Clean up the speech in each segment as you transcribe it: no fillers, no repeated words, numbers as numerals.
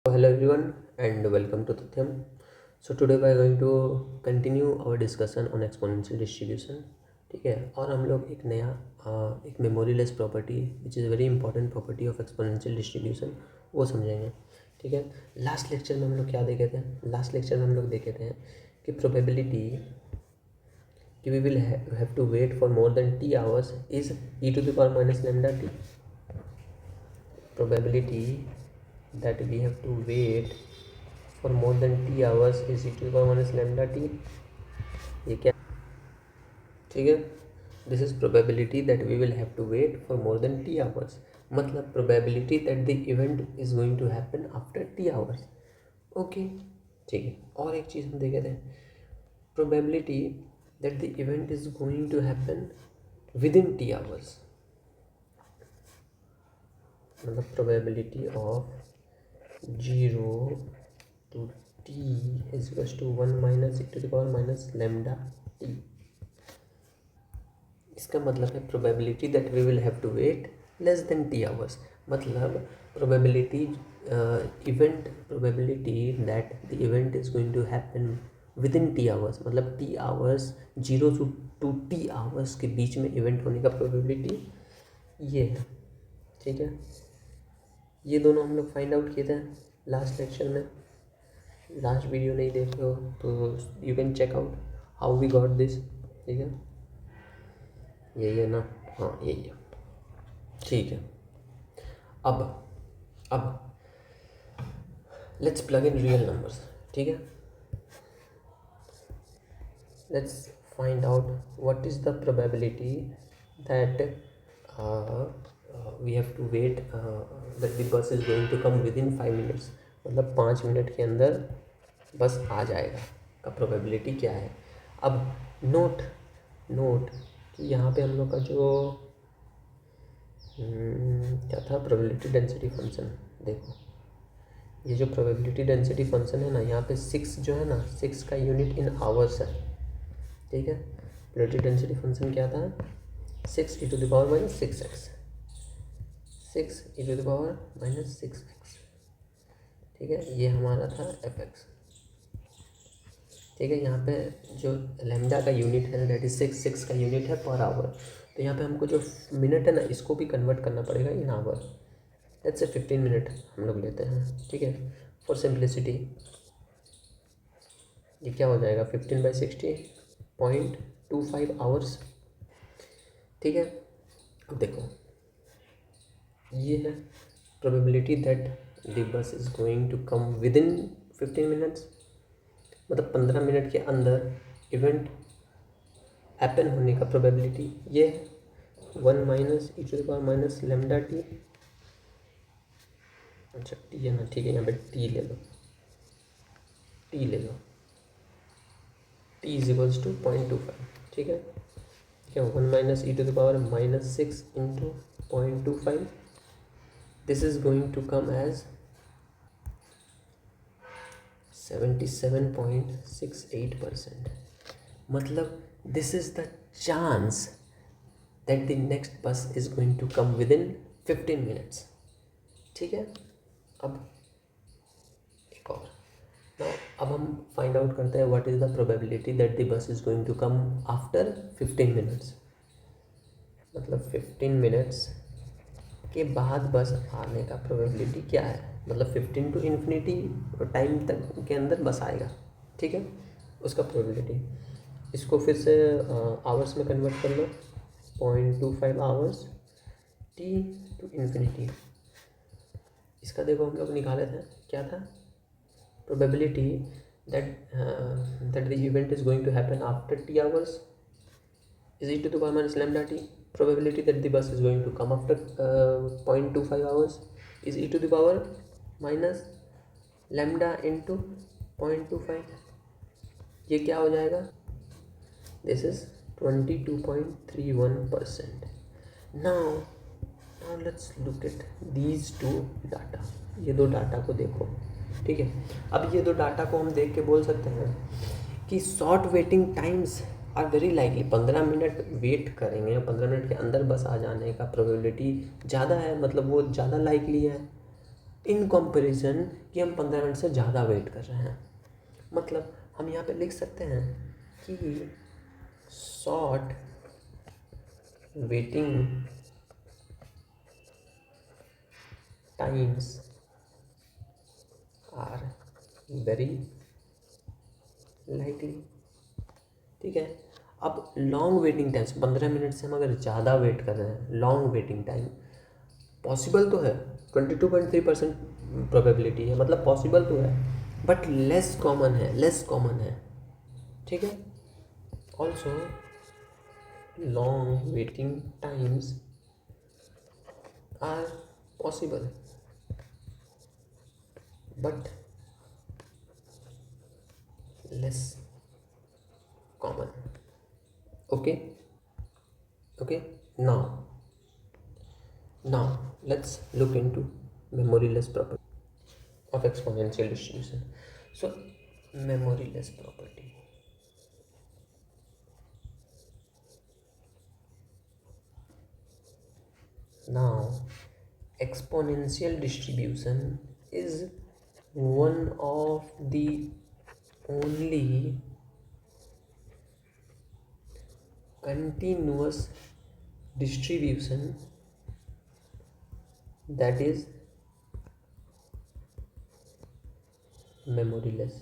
Hello everyone and welcome to Tathyam. So today we are going to continue our discussion on exponential distribution. ठीक है, और हम लोग एक नया एक memory less property which is very important property of exponential distribution वो समझेंगे. ठीक है, लास्ट लेक्चर में हम लोग क्या देखे थे? लास्ट लेक्चर में हम लोग देखे थे कि प्रोबेबिलिटी कि we will have to wait for more than t hours इज e⁻ lambda t. Probability that we have to wait for more than t hours is e⁻ lambda t. ये क्या? ठीक है, this is probability that we will have to wait for more than t hours. मतलब probability that the event is going to happen after t hours. Okay, ठीक है. और एक चीज़ हम देखे थे, probability that the event is going to happen within t hours. मतलब probability of 0 to t is equals to 1 minus e⁻ lambda t. इसका मतलब है probability that we will have to wait less than t hours. मतलब probability probability that the event is going to happen within t hours. मतलब t hours 0 to t hours के बीच में event होने का प्रोबेबिलिटी ये है. ठीक है, ये दोनों हम लोग फाइंड आउट किए थे लास्ट लेक्चर में. लास्ट वीडियो नहीं देखे हो तो you can check out how we got this. ठीक है, यही है ना? हाँ, यही है. ठीक है, अब let's plug in real numbers. ठीक है, let's find out what is the probability that we have to wait that the bus is going to come within 5 minutes. मतलब 5 मिनट के अंदर बस आ जाएगा का प्रोबेबिलिटी क्या है. अब नोट कि यहाँ पे हम लोग का जो क्या था, प्रोबेबिलिटी डेंसिटी फंक्शन. देखो, ये जो प्रोबेबिलिटी डेंसिटी फंक्शन है ना, यहाँ पे 6 जो है ना, 6 का यूनिट इन आवर्स है. ठीक है, प्रोबेबिलिटी डेंसिटी फंक्शन क्या था? 6 e⁻⁻6x. 6 e⁻⁻6x. ठीक है, ये हमारा था fx. ठीक है, यहाँ पे जो लैम्डा का यूनिट है दैट इज 6 का यूनिट है पर आवर. तो यहाँ पे हमको जो मिनट है ना, इसको भी कन्वर्ट करना पड़ेगा in our. Let's say 15 minute हम लोग लेते हैं. ठीक है, फॉर सिंप्लिसिटी ये क्या हो जाएगा? 15/60.25 आवर्स. ठीक है, अब देखो, ये है probability that the bus is going to come within 15 minutes. मतलब 15 मिनट के अंदर इवेंट हैपन होने का प्रोबेबिलिटी ये है 1 माइनस e⁻ लैम्डा t. अच्छा, टी है ना? ठीक है, यहाँ पे टी ले लो, t इज इक्वल्स टू 0.25. ठीक है, 1 minus e⁻⁻6 into 0.25. This is going to come as 77.68%. मतलब this is the chance that the next bus is going to come within 15 minutes. ठीक है, अब एक और. Now, अब हम फाइंड आउट करते हैं what is the probability that the bus is going to come after 15 minutes. मतलब 15 मिनट्स के बाद बस आने का प्रोबेबिलिटी क्या है? मतलब 15 टू इन्फिनिटी टाइम तक के अंदर बस आएगा. ठीक है, उसका प्रोबेबिलिटी. इसको फिर से आवर्स में कन्वर्ट कर लो. 0.25 आवर्स t टू इन्फिनिटी. इसका देखो हम लोग निकाले थे, क्या था? Probability that the event is going to happen after t hours is e⁻ lambda t. Probability that the bus is going to come after 0.25 hours is e⁻ lambda into 0.25. ये क्या हो जाएगा? This is 22.31%. Now let's look at these two data. ये दो data को देखो. ठीक है, अब ये दो डाटा को हम देख के बोल सकते हैं कि short waiting times are very likely. 15 minute wait करेंगे, 15 मिनट के अंदर बस आ जाने का प्रोबेबिलिटी ज़्यादा है. मतलब वो ज़्यादा लाइकली है. इन कंपैरिजन कि हम 15 मिनट से ज़्यादा वेट कर रहे हैं। मतलब हम यहाँ पे लिख सकते हैं कि short waiting times are very likely. ठीक है, अब लॉन्ग वेटिंग टाइम्स 15 मिनट से हम अगर ज़्यादा वेट कर रहे हैं, लॉन्ग वेटिंग टाइम पॉसिबल तो है, 22.3% प्रोबेबिलिटी है, मतलब पॉसिबल तो है, बट लेस कॉमन है, लेस कॉमन है। ठीक है, also long waiting times are possible but less common. Okay okay, now let's look into memoryless property of exponential distribution. So memoryless property, now exponential distribution is one of the only continuous distribution that is memoryless.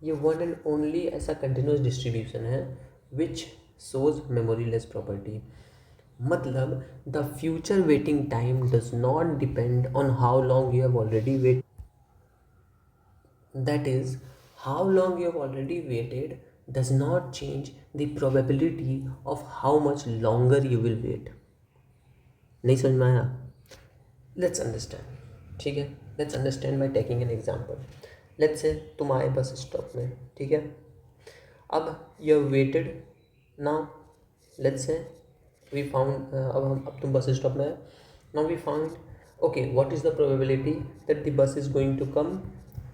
ये one and only ऐसा continuous distribution है which shows memoryless property. मतलब the future waiting time does not depend on how long you have already wait, that is how long you have already waited does not change the probability of how much longer you will wait. नहीं समझ में आया? Let's understand. ठीक है, let's understand by taking an example. Let's say तुम आए bus stop में, ठीक है, अब you waited now, let's say we found, अब तुम बस स्टॉप में है, now we found okay what is the probability that the bus is going to come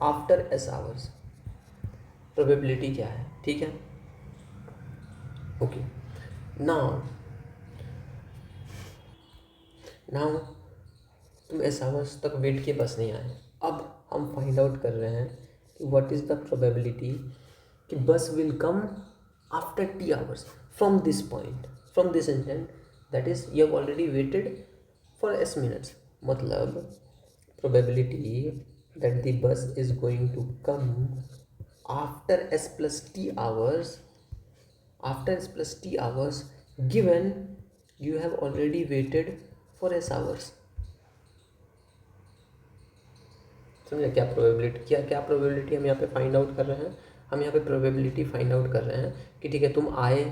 after S hours. प्रोबेबिलिटी क्या है? ठीक है, ओके, नाउ नाउ तुम एस आवर्स तक वेट किए, बस नहीं आए। अब हम फाइंड आउट कर रहे हैं कि व्हाट इज़ द प्रोबेबिलिटी कि bus will come after T hours from this point, from this instant, that is you have already waited for S minutes. मतलब probability that the bus is going to come after S plus T hours, after s plus t hours, given you have already waited for s hours। समझे क्या probability, क्या क्या probability हम यहाँ पे find out कर रहे हैं? हम यहाँ पे प्रोबेबिलिटी फाइंड आउट कर रहे हैं कि ठीक है, तुम आए,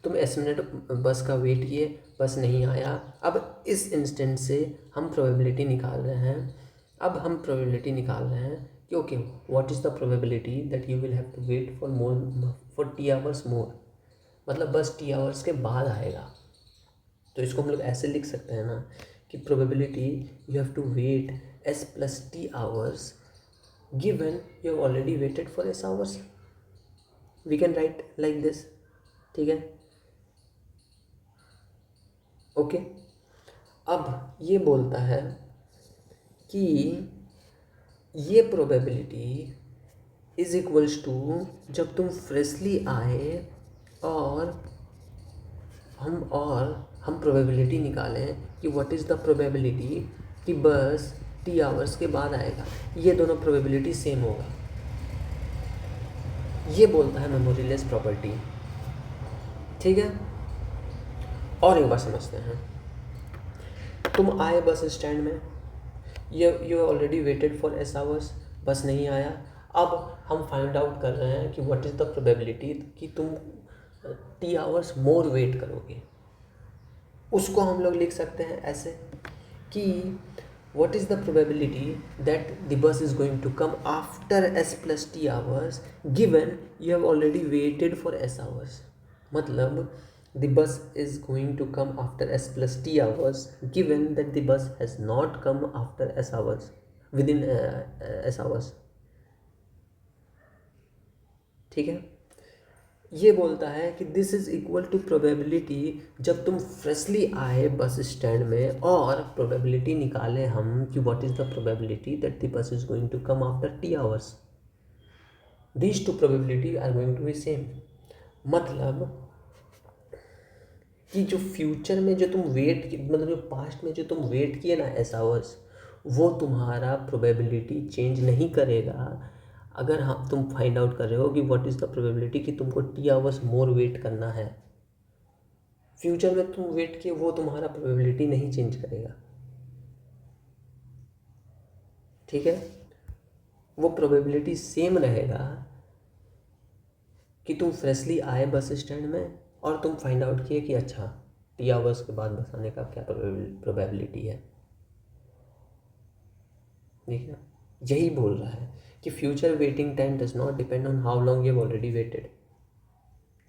तुम एस मिनट बस का वेट किए, बस नहीं आया। अब इस इंस्टेंट से हम प्रोबेबिलिटी निकाल रहे हैं, अब हम प्रोबेबिलिटी निकाल रहे हैं कि okay what is the probability that you will have to wait for T hours more, मतलब बस टी आवर्स के बाद आएगा। तो इसको हम लोग ऐसे लिख सकते हैं ना कि probability you have to wait S plus T hours given you have already waited for S hours. We can write like this. ठीक है, ओके। अब ये बोलता है कि ये प्रोबेबिलिटी इज इक्वल्स टू जब तुम फ्रेशली आए और हम प्रोबेबिलिटी निकालें कि व्हाट इज़ द प्रोबेबिलिटी कि बस टी आवर्स के बाद आएगा, ये दोनों प्रोबेबिलिटी सेम होगा। ये बोलता है मेमोरीलेस प्रॉपर्टी। ठीक है, और एक बार समझते हैं। तुम आए बस स्टैंड में, you already waited for S hours, बस नहीं आया। अब हम फाइंड आउट कर रहे हैं कि व्हाट इज़ द प्रोबेबिलिटी कि तुम टी आवर्स मोर वेट करोगे। उसको हम लोग लिख सकते हैं ऐसे कि what is the probability that the bus is going to come after s plus t hours given you have already waited for s hours। मतलब the bus is going to come after s plus t hours given that the bus has not come after s hours, within s hours। ठीक है, ये बोलता है कि this is equal to probability, जब तुम freshly आए बस स्टैंड में और प्रोबेबिलिटी निकाले हम कि what is the probability that the bus is going to come after T hours, these two probability are going to be same. मतलब कि जो फ्यूचर में जो तुम मतलब जो पास्ट में जो तुम वेट किए ना एस आवर्स, वो तुम्हारा प्रोबेबिलिटी चेंज नहीं करेगा। अगर हम तुम फाइंड आउट कर रहे हो कि व्हाट इज़ द प्रोबेबिलिटी कि तुमको टी आवर्स मोर वेट करना है, फ्यूचर में तुम वेट किए वो तुम्हारा प्रोबेबिलिटी नहीं चेंज करेगा। ठीक है, वो प्रोबेबिलिटी सेम रहेगा कि तुम फ्रेशली आए बस स्टैंड में और तुम फाइंड आउट किए कि अच्छा टी आवर्स के बाद बस आने का क्या प्रोबेबिलिटी है। देखिए यही बोल रहा है कि future waiting time does not depend on how long you have already waited.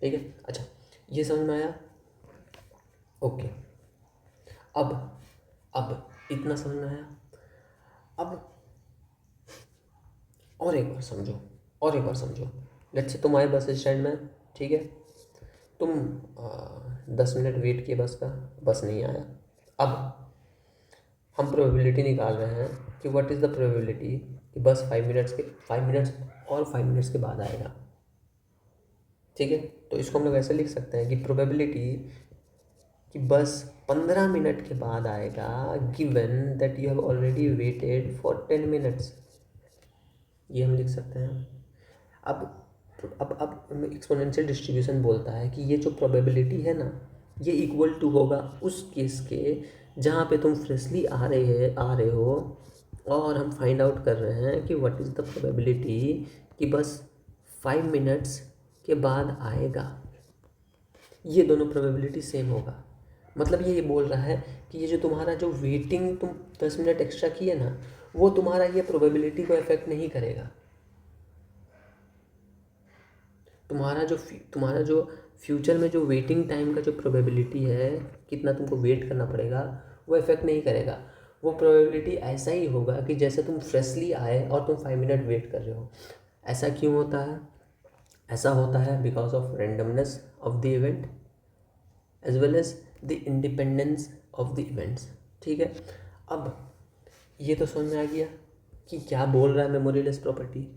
ठीक है, अच्छा ये समझ में आया? ओके, अब इतना समझ में आया। अब और एक बार समझो, और एक बार समझो। लेट्स से तुम आए बस स्टैंड में, ठीक है, तुम 10 मिनट वेट किए बस का, बस नहीं आया। अब हम प्रोबेबिलिटी निकाल रहे हैं कि व्हाट इज़ द प्रोबेबिलिटी कि बस 5 मिनट्स और 5 मिनट्स के बाद आएगा। ठीक है, तो इसको हम लोग ऐसे लिख सकते हैं कि प्रोबेबिलिटी कि बस 15 मिनट के बाद आएगा, given that you have already waited for 10 minutes. ये हम लिख सकते हैं। अब एक्सपोनेंशियल डिस्ट्रीब्यूशन बोलता है कि ये जो प्रोबेबिलिटी है ना, ये इक्वल टू होगा उस केस के जहाँ पे तुम फ्रेशली आ रहे हो और हम फाइंड आउट कर रहे हैं कि व्हाट इज़ द प्रोबेबिलिटी कि बस 5 मिनट्स के बाद आएगा। ये दोनों प्रोबेबिलिटी सेम होगा। मतलब ये बोल रहा है कि ये जो तुम्हारा जो वेटिंग तुम 10 मिनट एक्स्ट्रा किए ना, वो तुम्हारा ये प्रोबेबिलिटी को अफेक्ट नहीं करेगा। तुम्हारा जो फ्यूचर में जो वेटिंग टाइम का जो प्रोबेबिलिटी है, कितना तुमको वेट करना पड़ेगा, वो इफेक्ट नहीं करेगा। वो प्रोबेबिलिटी ऐसा ही होगा कि जैसे तुम फ्रेशली आए और तुम 5 मिनट वेट कर रहे हो। ऐसा क्यों होता है? ऐसा होता है because of randomness of the event as well as the independence of the events. ठीक है, अब ये तो समझ में आ गया कि क्या बोल रहा है मेमोरीलेस प्रॉपर्टी।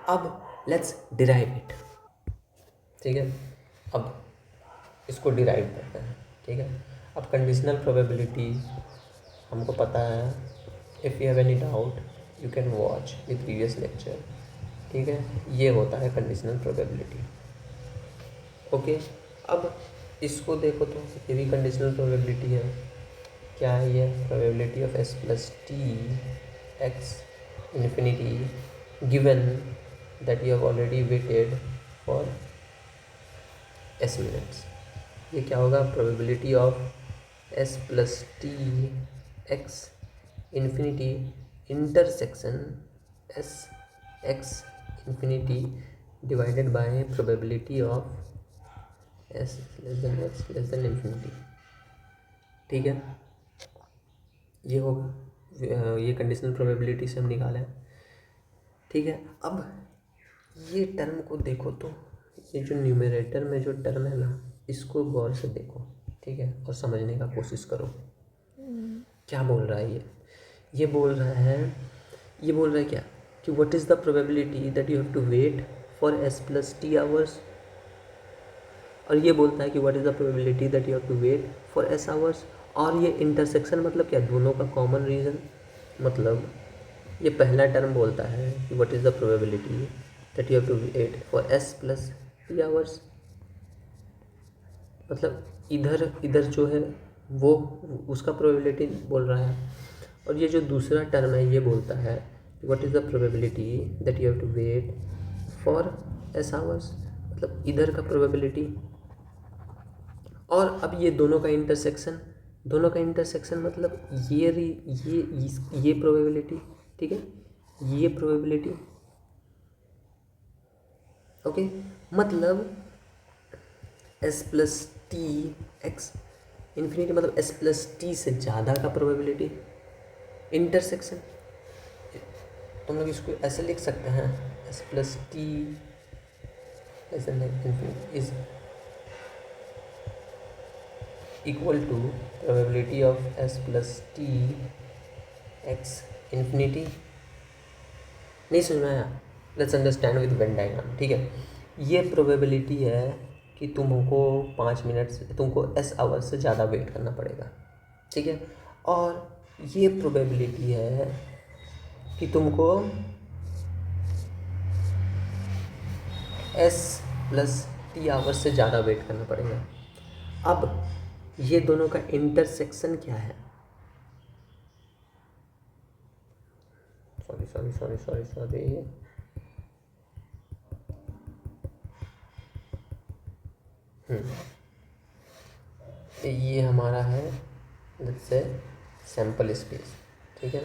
अब लेट्स डिराइव इट। ठीक है, अब इसको डिराइव करते हैं। ठीक है, अब कंडीशनल प्रोबेबिलिटी हमको पता है। If you have any doubt you can watch the previous lecture. ठीक है, ये होता है कंडीशनल प्रोबेबिलिटी। ओके, अब इसको देखो तो ये भी कंडीशनल प्रोबेबिलिटी है। क्या है ये? Probability of S plus T x infinity given that you have already waited for S minutes. ये क्या होगा? Probability of S plus T x infinity intersection S x infinity divided by probability of S less than x less than infinity. ठीक है, ये होगा, ये conditional probability से हम निकाले हैं। ठीक है, अब ये टर्म को देखो तो ये जो न्यूमरेटर में जो टर्म है ना, इसको गौर से देखो। ठीक है, और समझने का कोशिश करो क्या बोल रहा है ये बोल रहा है क्या कि what is the probability that you have to wait for S plus T hours, और ये बोलता है कि what is the probability that you have to wait for S hours. और ये इंटरसेक्शन मतलब क्या? दोनों का कॉमन रीजन। मतलब ये पहला टर्म बोलता है कि what is the probability that you have to wait for S plus T hours. मतलब इधर जो है वो उसका प्रोबेबिलिटी बोल रहा है, और ये जो दूसरा टर्म है ये बोलता है what is the probability that you have to wait for S hours, मतलब इधर का प्रोबेबिलिटी। और अब ये दोनों का इंटरसेक्शन मतलब ये प्रोबेबिलिटी। ठीक है, ये प्रोबेबिलिटी। ओके, मतलब S plus T x infinity मतलब एस प्लस टी से ज़्यादा का प्रोबेबिलिटी इंटरसेक्शन। तुम लोग इसको ऐसे लिख सकते हैं S plus T as the next infinity is equal to probability of s plus t x infinity। नहीं समझ में आया? Let's understand with Venn diagram. ठीक है, ये प्रोबेबिलिटी है कि तुमको 5 मिनट से तुमको एस आवर से ज़्यादा वेट करना पड़ेगा। ठीक है, और ये प्रोबेबिलिटी है कि तुमको एस प्लस टी आवर से ज़्यादा वेट करना पड़ेगा। अब ये दोनों का इंटरसेक्शन क्या है? सॉरी ये हमारा है लेट्स से सैंपल स्पेस। ठीक है,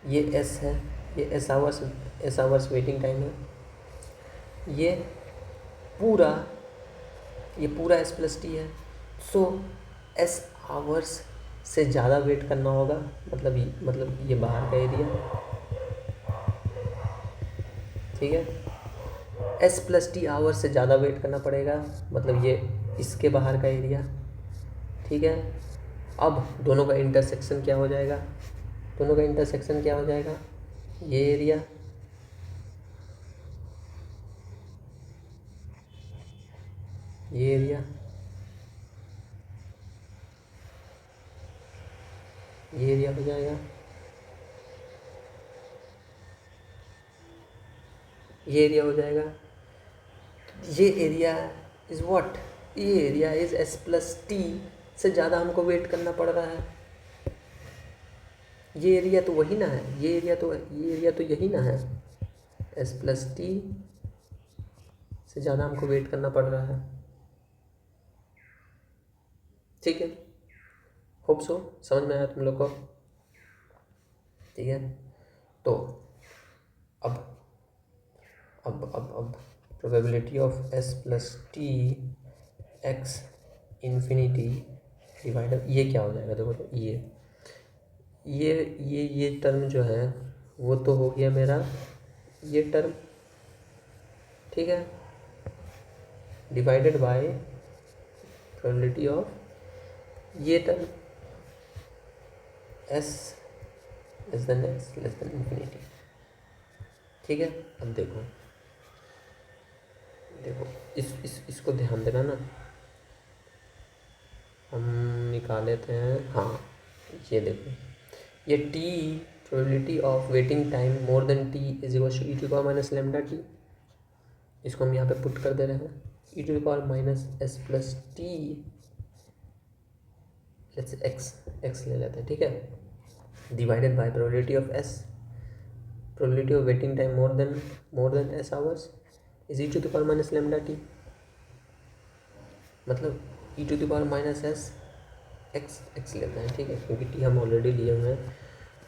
ये एस है, ये एस आवर्स वेटिंग टाइम है, ये पूरा एस प्लस टी है। सो एस आवर्स से ज़्यादा वेट करना होगा, मतलब ये बाहर का एरिया। ठीक है, एस प्लस टी आवर्स से ज़्यादा वेट करना पड़ेगा, मतलब ये इसके बाहर का एरिया। ठीक है, अब दोनों का इंटरसेक्शन क्या हो जाएगा? ये एरिया, ये एरिया, ये एरिया हो जाएगा, ये एरिया हो जाएगा। ये एरिया इज़ व्हाट? ये area is S plus T से ज़्यादा हमको वेट करना पड़ रहा है। ये एरिया तो वही ना है, ये एरिया तो यही ना है, एस प्लस टी से ज़्यादा हमको वेट करना पड़ रहा है। ठीक है, होप सो समझ में आया तुम लोग को। ठीक है, तो अब probability of S plus T x infinity divide, ये क्या हो जाएगा? देखो, तो ये टर्म जो है वो तो हो गया मेरा ये टर्म। ठीक है, डिवाइडेड बाय प्रोबेबिलिटी ऑफ ये term S less than x less than infinity. ठीक है, अब देखो इसको ध्यान देना ना। हम निकाल लेते हैं, हाँ ये देखो, ये T probability of waiting time more than T is equal to E to power minus lambda T. इसको हम यहाँ पे पुट कर दे रहे हैं, E to power minus S plus T let's X ले लेते हैं। ठीक है, divided by probability of S, probability of waiting time more than S hours is E to the power minus lambda T. मतलब E to the power minus S x लेते हैं। ठीक है, क्योंकि टी हम ऑलरेडी लिए हुए हैं,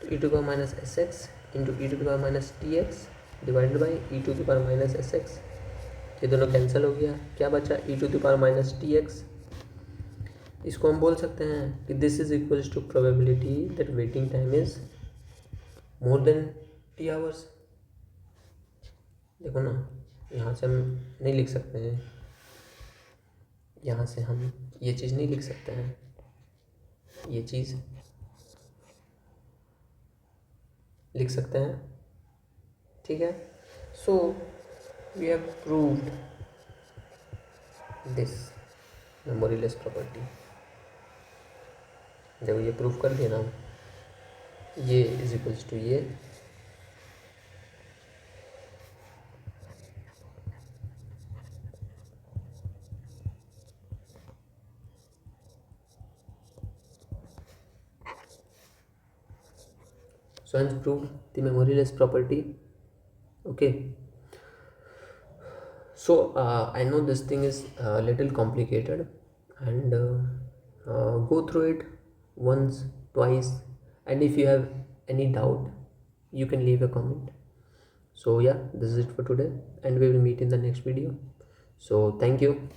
तो E to the power minus S X into E to the power minus T X divided by E to the power minus S X. ये दोनों कैंसिल हो गया, क्या बचा? E to the power minus T X. इसको हम बोल सकते हैं कि this is equals to probability that waiting time is more than T hours. देखो ना, यहाँ से हम नहीं लिख सकते हैं, यहाँ से हम ये चीज़ नहीं लिख सकते हैं, ये चीज़ लिख सकते हैं। ठीक है, so we have proved this memoryless property. देखो ये प्रूफ कर दिया ना, ये इज इक्वल्स टू ये, so hence proved the memoryless property. Okay, so I know this thing is a little complicated, and go through it once, twice, and if you have any doubt you can leave a comment. So yeah, this is it for today, and we will meet in the next video. So thank you.